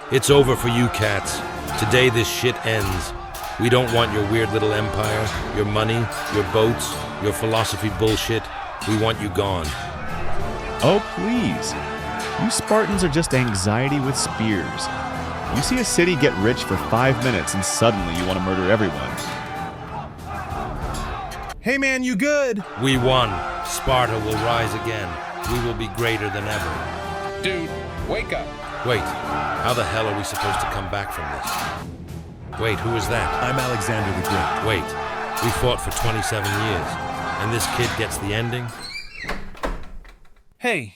It's over for you cats. Today this shit ends. We don't want your weird little empire, your money, your boats, your philosophy bullshit. We want you gone. Oh, please. You Spartans are just anxiety with spears. You see a city get rich for 5 minutes and suddenly you want to murder everyone. Hey man, you good? We won. Sparta will rise again. We will be greater than ever. Dude, wake up. Wait, how the hell are we supposed to come back from this? Wait, who is that? I'm Alexander the Great. Wait, we fought for 27 years, and this kid gets the ending? Hey,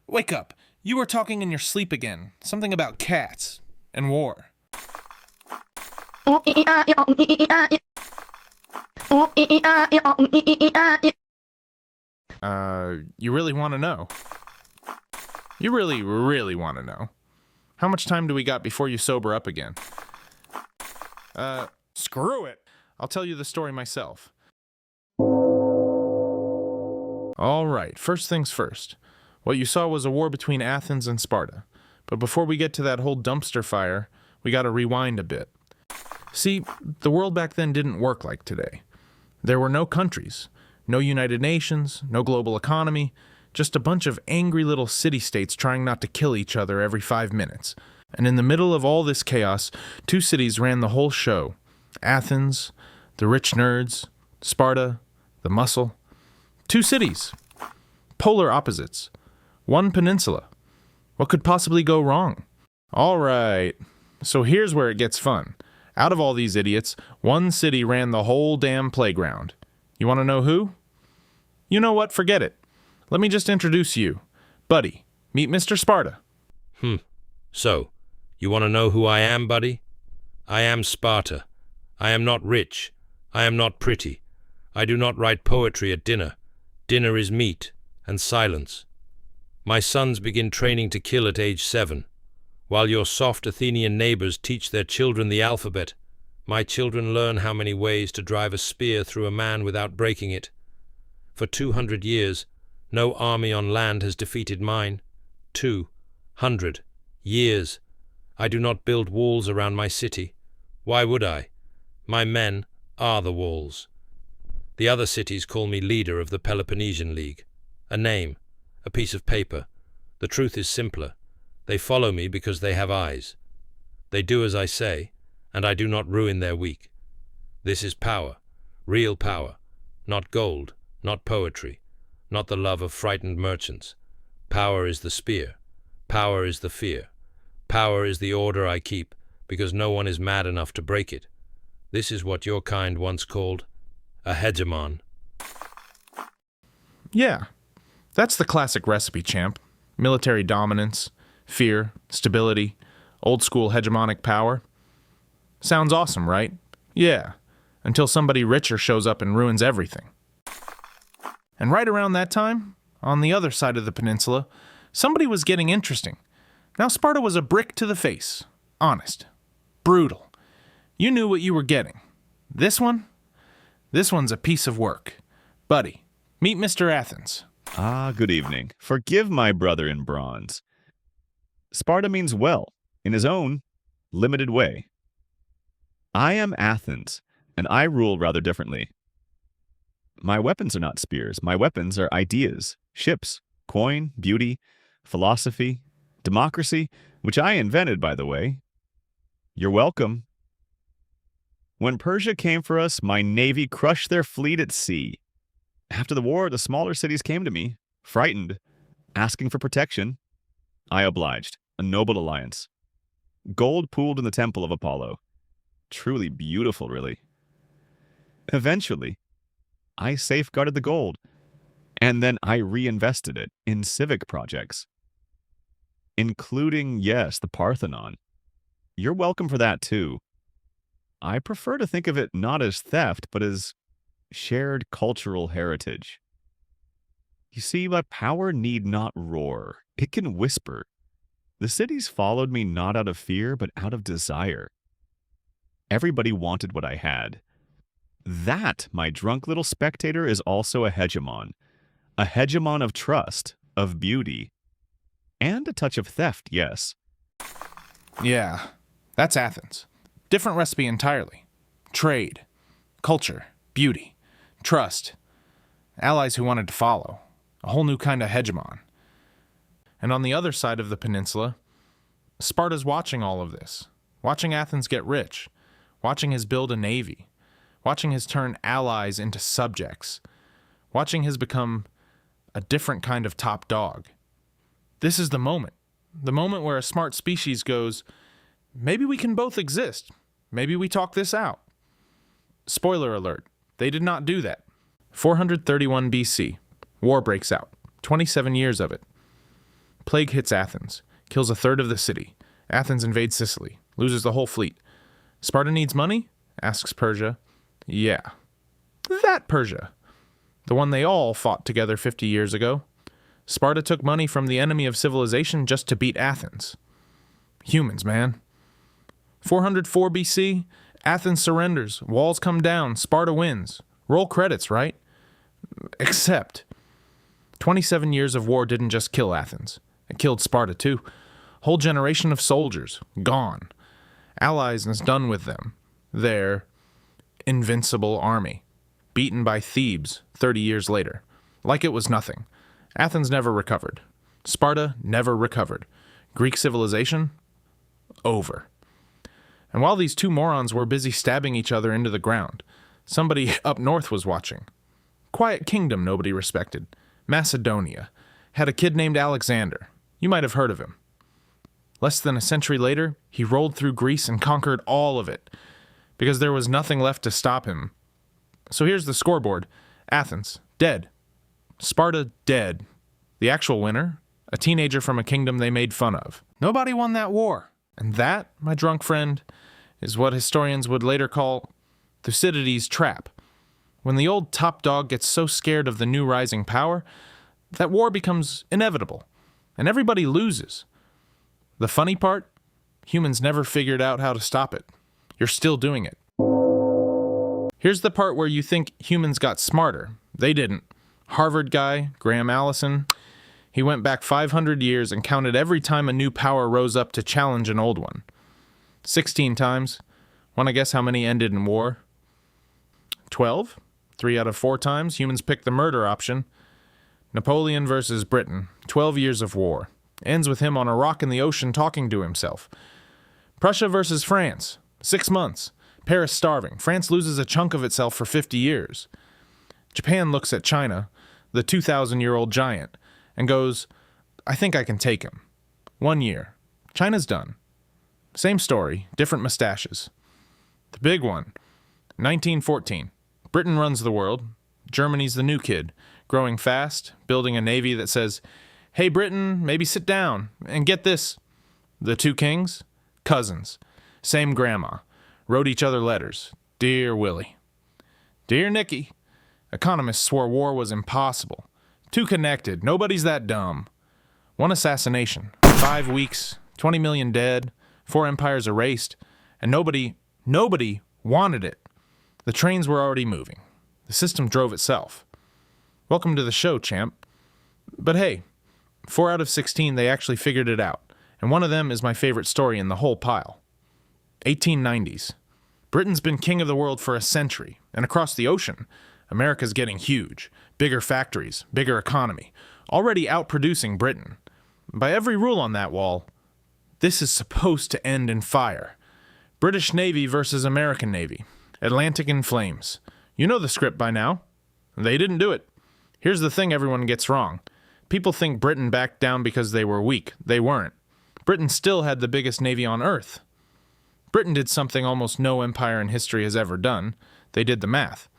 wake up. You were talking in your sleep again. Something about cats and war. You really want to know? You really, really want to know? How much time do we got before you sober up again? Screw it. I'll tell you the story myself. All right, first things first. What you saw was a war between Athens and Sparta. But before we get to that whole dumpster fire, we gotta rewind a bit. See, the world back then didn't work like today. There were no countries, no United Nations, no global economy, just a bunch of angry little city-states trying not to kill each other every 5 minutes. And in the middle of all this chaos, 2 cities ran the whole show. Athens, the rich nerds, Sparta, the muscle. 2 cities. Polar opposites. 1 peninsula. What could possibly go wrong? All right, so here's where it gets fun. Out of all these idiots, 1 city ran the whole damn playground. You want to know who? You know what? Forget it. Let me just introduce you. Buddy, meet Mr. Sparta. So, you want to know who I am, buddy? I am Sparta. I am not rich. I am not pretty. I do not write poetry at dinner. Dinner is meat and silence. My sons begin training to kill at age 7. While your soft Athenian neighbors teach their children the alphabet, my children learn how many ways to drive a spear through a man without breaking it. For 200 years, no army on land has defeated mine. 200 years. I do not build walls around my city. Why would I? My men are the walls. The other cities call me leader of the Peloponnesian League. A name, a piece of paper. The truth is simpler. They follow me because they have eyes. They do as I say, and I do not ruin their week. This is power, real power, not gold, not poetry, not the love of frightened merchants. Power is the spear. Power is the fear. Power is the order I keep, because no one is mad enough to break it. This is what your kind once called a hegemon. Yeah, that's the classic recipe, champ. Military dominance, fear, stability, old-school hegemonic power. Sounds awesome, right? Yeah, until somebody richer shows up and ruins everything. And right around that time, on the other side of the peninsula, somebody was getting interesting. Now Sparta was a brick to the face. Honest. Brutal. You knew what you were getting. This one? This one's a piece of work. Buddy, meet Mr. Athens. Ah, good evening. Forgive my brother in bronze. Sparta means well, in his own limited way. I am Athens, and I rule rather differently. My weapons are not spears. My weapons are ideas, ships, coin, beauty, philosophy, democracy, which I invented, by the way. You're welcome. When Persia came for us, my navy crushed their fleet at sea. After the war, the smaller cities came to me, frightened, asking for protection. I obliged. A noble alliance. Gold pooled in the temple of Apollo. Truly beautiful, really. Eventually, I safeguarded the gold, and then I reinvested it in civic projects, including, yes, the Parthenon. You're welcome for that, too. I prefer to think of it not as theft, but as shared cultural heritage. You see, my power need not roar. It can whisper. The cities followed me not out of fear, but out of desire. Everybody wanted what I had. That, my drunk little spectator, is also a hegemon of trust, of beauty, and a touch of theft, yes. Yeah, that's Athens. Different recipe entirely. Trade, culture, beauty, trust, allies who wanted to follow, a whole new kind of hegemon. And on the other side of the peninsula, Sparta's watching all of this, watching Athens get rich, watching his build a navy, watching his turn allies into subjects, watching his become a different kind of top dog. This is the moment where a smart species goes, maybe we can both exist, maybe we talk this out. Spoiler alert, they did not do that. 431 BC, war breaks out, 27 years of it. Plague hits Athens, kills a third of the city. Athens invades Sicily, loses the whole fleet. Sparta needs money? Asks Persia. Yeah. That Persia. The one they all fought together 50 years ago. Sparta took money from the enemy of civilization just to beat Athens. Humans, man. 404 BC, Athens surrenders, walls come down, Sparta wins. Roll credits, right? Except 27 years of war didn't just kill Athens. It killed Sparta too. Whole generation of soldiers, gone. Allies is done with them. Their invincible army, beaten by Thebes 30 years later. Like it was nothing. Athens never recovered. Sparta never recovered. Greek civilization? Over. And while these two morons were busy stabbing each other into the ground, somebody up north was watching. Quiet kingdom nobody respected. Macedonia. Had a kid named Alexander. You might have heard of him. Less than a century later, he rolled through Greece and conquered all of it, because there was nothing left to stop him. So here's the scoreboard. Athens, dead. Sparta, dead. The actual winner, a teenager from a kingdom they made fun of. Nobody won that war. And that, my drunk friend, is what historians would later call Thucydides' Trap. When the old top dog gets so scared of the new rising power, that war becomes inevitable, and everybody loses. The funny part? Humans never figured out how to stop it. You're still doing it. Here's the part where you think humans got smarter. They didn't. Harvard guy, Graham Allison, he went back 500 years and counted every time a new power rose up to challenge an old one. 16 times. Want to guess how many ended in war? 12? 3 out of 4 times, humans picked the murder option. Napoleon versus Britain. 12 years of war. Ends with him on a rock in the ocean talking to himself. Prussia versus France. 6 months. Paris starving. France loses a chunk of itself for 50 years. Japan looks at China, the 2,000-year-old giant, and goes, I think I can take him. 1 year. China's done. Same story, different mustaches. The big one. 1914. Britain runs the world. Germany's the new kid, growing fast, building a navy that says, hey, Britain, maybe sit down. And get this. The two kings? Cousins. Same grandma. Wrote each other letters. Dear Willie. Dear Nicky. Economists swore war was impossible. Too connected. Nobody's that dumb. 1 assassination. 5 weeks. 20 million dead. 4 empires erased. And nobody wanted it. The trains were already moving. The system drove itself. Welcome to the show, champ. But hey, 4 out of 16, they actually figured it out. And one of them is my favorite story in the whole pile. 1890s. Britain's been king of the world for a century. And across the ocean, America's getting huge. Bigger factories, bigger economy. Already outproducing Britain. By every rule on that wall, this is supposed to end in fire. British Navy versus American Navy. Atlantic in flames. You know the script by now. They didn't do it. Here's the thing everyone gets wrong. People think Britain backed down because they were weak. They weren't. Britain still had the biggest navy on Earth. Britain did something almost no empire in history has ever done. They did the math.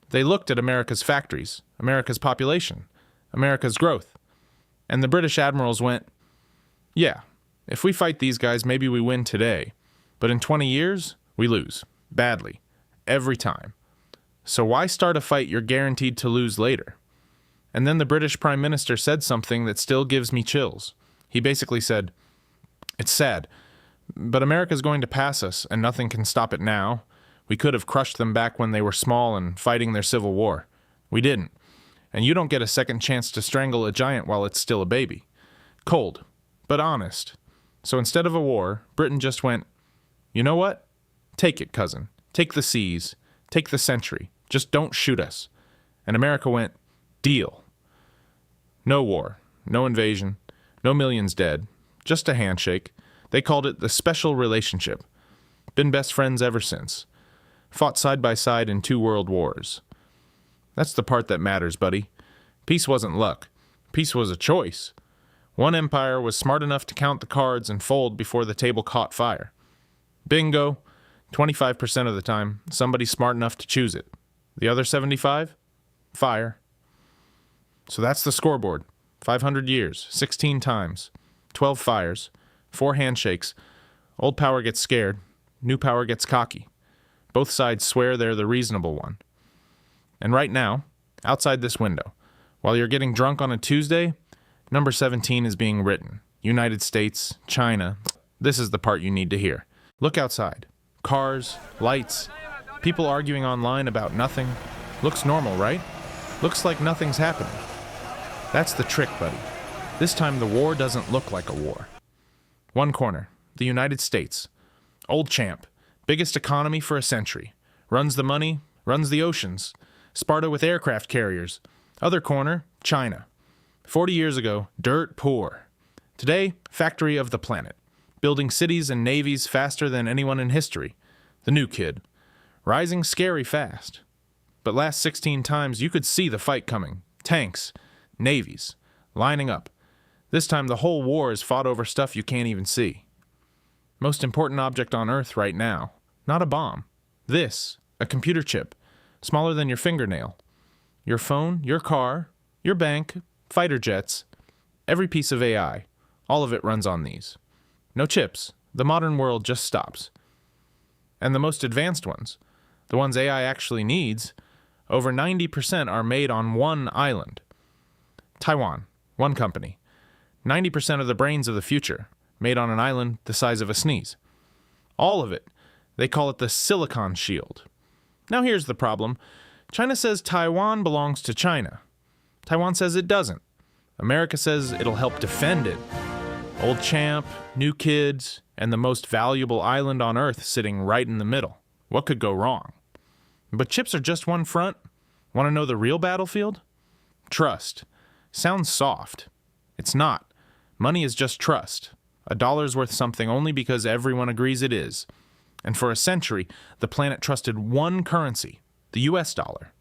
They looked at America's factories, America's population, America's growth. And the British admirals went, yeah, if we fight these guys, maybe we win today. But in 20 years, we lose. Badly. Every time. So why start a fight you're guaranteed to lose later? And then the British Prime Minister said something that still gives me chills. He basically said, it's sad, but America's going to pass us, and nothing can stop it now. We could have crushed them back when they were small and fighting their civil war. We didn't. And you don't get a second chance to strangle a giant while it's still a baby. Cold, but honest. So instead of a war, Britain just went, you know what? Take it, cousin. Take the seas. Take the century. Just don't shoot us. And America went, deal. No war. No invasion. No millions dead. Just a handshake. They called it the special relationship. Been best friends ever since. Fought side by side in 2 world wars. That's the part that matters, buddy. Peace wasn't luck. Peace was a choice. One empire was smart enough to count the cards and fold before the table caught fire. Bingo. 25% of the time, somebody's smart enough to choose it. The other 75? Fire. So that's the scoreboard. 500 years, 16 times, 12 fires, 4 handshakes. Old power gets scared. New power gets cocky. Both sides swear they're the reasonable one. And right now, outside this window, while you're getting drunk on a Tuesday, number 17 is being written. United States, China. This is the part you need to hear. Look outside. Cars, lights, people arguing online about nothing. Looks normal, right? Looks like nothing's happening. That's the trick, buddy. This time the war doesn't look like a war. One corner, the United States. Old champ. Biggest economy for a century. Runs the money, runs the oceans. Sparta with aircraft carriers. Other corner, China. 40 years ago, dirt poor. Today, factory of the planet. Building cities and navies faster than anyone in history. The new kid. Rising scary fast. But last 16 times you could see the fight coming. Tanks. Navies. Lining up. This time the whole war is fought over stuff you can't even see. Most important object on Earth right now. Not a bomb. This. A computer chip. Smaller than your fingernail. Your phone, your car, your bank, fighter jets. Every piece of AI. All of it runs on these. No chips. The modern world just stops. And the most advanced ones, the ones AI actually needs, over 90% are made on one island. Taiwan, one company. 90% of the brains of the future, made on an island the size of a sneeze. All of it. They call it the Silicon Shield. Now here's the problem. China says Taiwan belongs to China. Taiwan says it doesn't. America says it'll help defend it. Old champ, new kids, and the most valuable island on Earth sitting right in the middle. What could go wrong? But chips are just one front. Want to know the real battlefield? Trust. Sounds soft. It's not. Money is just trust. A dollar's worth something only because everyone agrees it is. And for a century, the planet trusted one currency, the US dollar.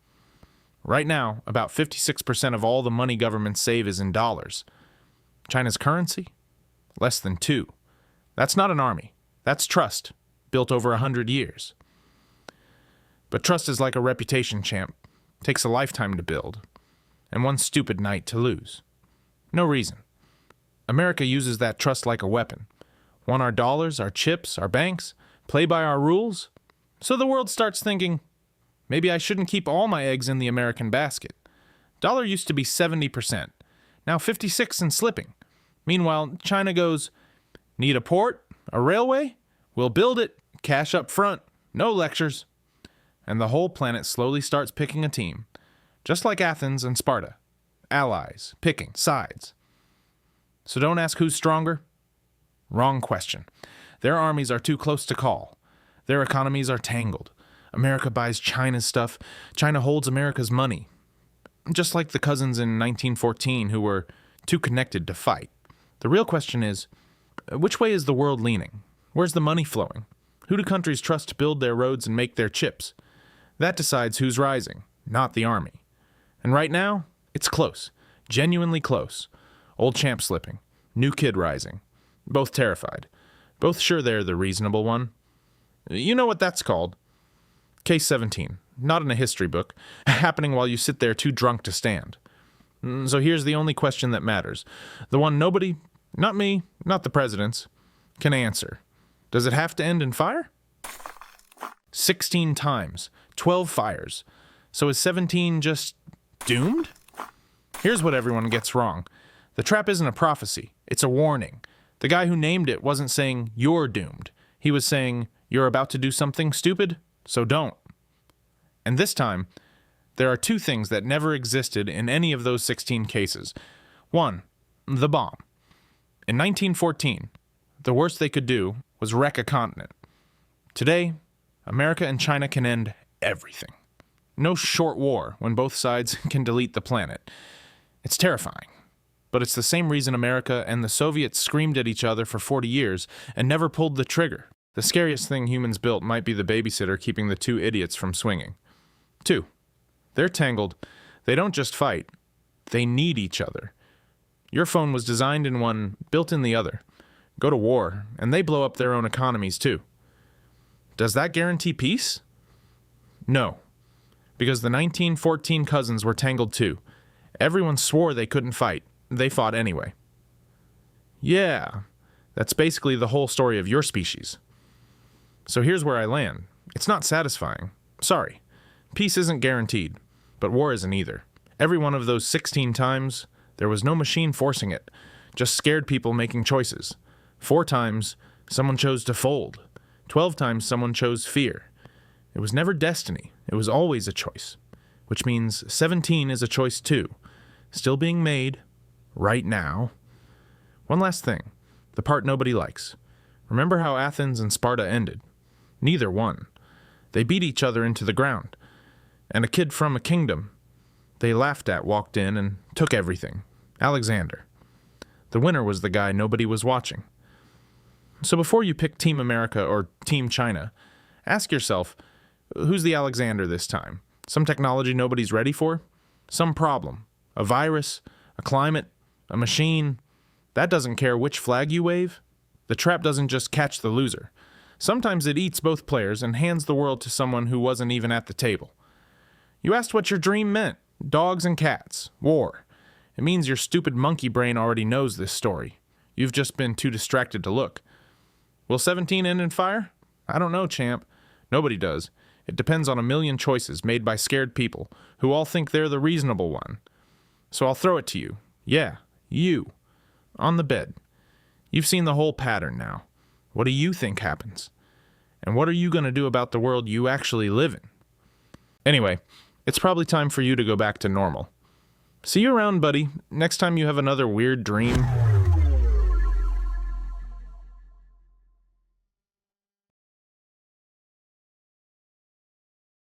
Right now, about 56% of all the money governments save is in dollars. China's currency? Less than 2. That's not an army. That's trust, built over 100 years. But trust is like a reputation, champ. Takes a lifetime to build. And one stupid night to lose. No reason. America uses that trust like a weapon. Want our dollars, our chips, our banks, play by our rules? So the world starts thinking, maybe I shouldn't keep all my eggs in the American basket. Dollar used to be 70%. Now 56 and slipping. Meanwhile, China goes, need a port? A railway? We'll build it. Cash up front. No lectures. And the whole planet slowly starts picking a team. Just like Athens and Sparta. Allies. Picking sides. So don't ask who's stronger. Wrong question. Their armies are too close to call. Their economies are tangled. America buys China's stuff. China holds America's money. Just like the cousins in 1914 who were too connected to fight. The real question is, which way is the world leaning? Where's the money flowing? Who do countries trust to build their roads and make their chips? That decides who's rising, not the army. And right now, it's close. Genuinely close. Old champ slipping. New kid rising. Both terrified. Both sure they're the reasonable one. You know what that's called. Case 17. Not in a history book. Happening while you sit there too drunk to stand. So here's the only question that matters. The one nobody, not me, not the presidents, can answer. Does it have to end in fire? 16 times. 12 fires. So is 17 just doomed? Here's what everyone gets wrong. The trap isn't a prophecy. It's a warning. The guy who named it wasn't saying, you're doomed. He was saying, you're about to do something stupid, so don't. And this time, there are 2 things that never existed in any of those 16 cases. 1, the bomb. In 1914, the worst they could do was wreck a continent. Today, America and China can end everything. No short war when both sides can delete the planet. It's terrifying. But it's the same reason America and the Soviets screamed at each other for 40 years and never pulled the trigger. The scariest thing humans built might be the babysitter keeping the two idiots from swinging. 2. They're tangled. They don't just fight. They need each other. Your phone was designed in one, built in the other. Go to war, and they blow up their own economies too. Does that guarantee peace? No. Because the 1914 cousins were tangled too. Everyone swore they couldn't fight. They fought anyway. Yeah, that's basically the whole story of your species. So here's where I land. It's not satisfying. Sorry. Peace isn't guaranteed, but war isn't either. Every one of those 16 times, there was no machine forcing it, just scared people making choices. 4 times, someone chose to fold. 12 times, someone chose fear. It was never destiny. It was always a choice, which means 17 is a choice too, still being made right now. One last thing, the part nobody likes. Remember how Athens and Sparta ended? Neither won. They beat each other into the ground. And a kid from a kingdom they laughed at walked in and took everything. Alexander. The winner was the guy nobody was watching. So before you pick Team America or Team China, ask yourself, who's the Alexander this time? Some technology nobody's ready for? Some problem? A virus? A climate? A machine? That doesn't care which flag you wave. The trap doesn't just catch the loser. Sometimes it eats both players and hands the world to someone who wasn't even at the table. You asked what your dream meant. Dogs and cats. War. It means your stupid monkey brain already knows this story. You've just been too distracted to look. Will 17 end in fire? I don't know, champ. Nobody does. It depends on a million choices made by scared people who all think they're the reasonable one. So I'll throw it to you. Yeah, you. On the bed. You've seen the whole pattern now. What do you think happens? And what are you going to do about the world you actually live in? Anyway, it's probably time for you to go back to normal. See you around, buddy. Next time you have another weird dream.